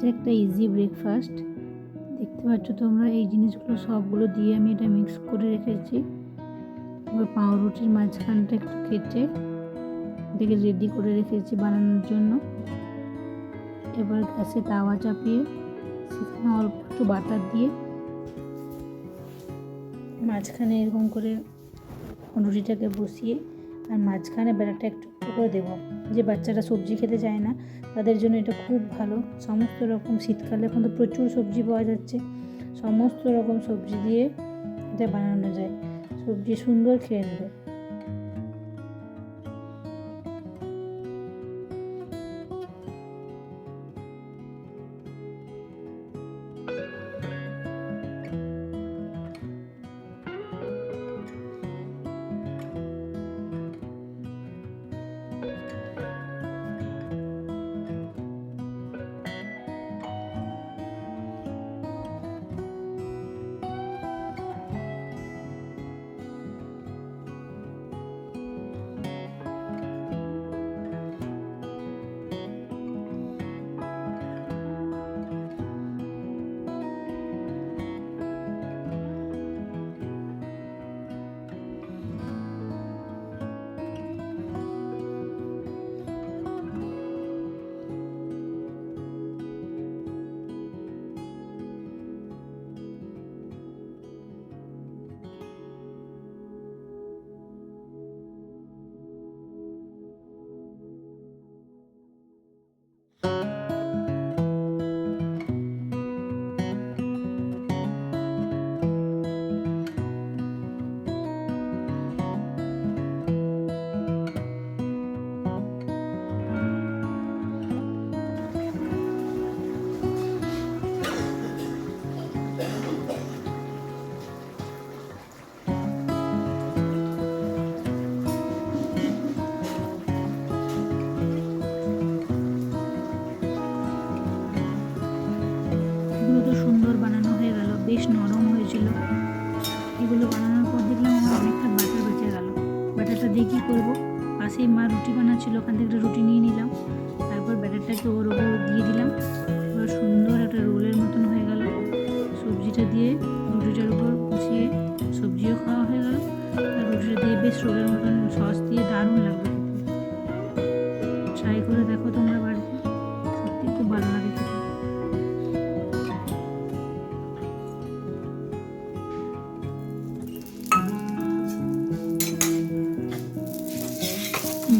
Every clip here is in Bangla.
এটা একটা ইজি ব্রেকফাস্ট। দেখতে পাচ্ছ তোমরা, এই জিনিসগুলো সবগুলো দিয়ে আমি এটা মিক্স করে রেখেছি। এবার পাউরুটির মাঝখানটা একটু কেটে এটাকে রেডি করে রেখেছি বানানোর জন্য। এবার গ্যাসে তাওয়া চাপিয়ে সেখানে অল্প একটু বাটার দিয়ে মাঝখানে এরকম করে রুটিটাকে বসিয়ে আর মাঝখানে ব্যাটারটা একটু একটু করে দেবো। যে বাচ্চারা সবজি খেতে চায় না তাদের জন্য এটা খুব ভালো। সমস্ত রকম, শীতকালে এখন তো প্রচুর সবজি পাওয়া যাচ্ছে, সমস্ত রকম সবজি দিয়ে এটা বানানো যায়, সবজি সুন্দর খেয়ে নেবে। সুন্দর বানানো হয়ে গেল, বেশ নরম হয়েছিল। এগুলো বানানোর পর দেখলাম আমার অনেকটা বাটার বেঁচে গেল। ব্যাটারটা দিয়ে কী করবো, পাশেই মা রুটি বানাচ্ছিল, ওখান থেকে একটা রুটি নিয়ে নিলাম। তারপর ব্যাটারটাকে ওর ওপর দিয়ে দিলাম। এবার সুন্দর একটা রোলের মতন হয়ে গেল। সবজিটা দিয়ে রুটিটার উপর বসিয়ে সবজিও খাওয়া হয়ে গেল, আর রুটিটা দিয়ে বেশ রোলের মতন সস দিয়ে দারুণ লাগবে। ট্রাই করে দেখো তোমরা বাড়িতে, সত্যি খুব ভালো লাগে খেতে।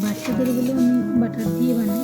বাচ্চাদের গুলো আমি বাটার দিয়ে বানাই।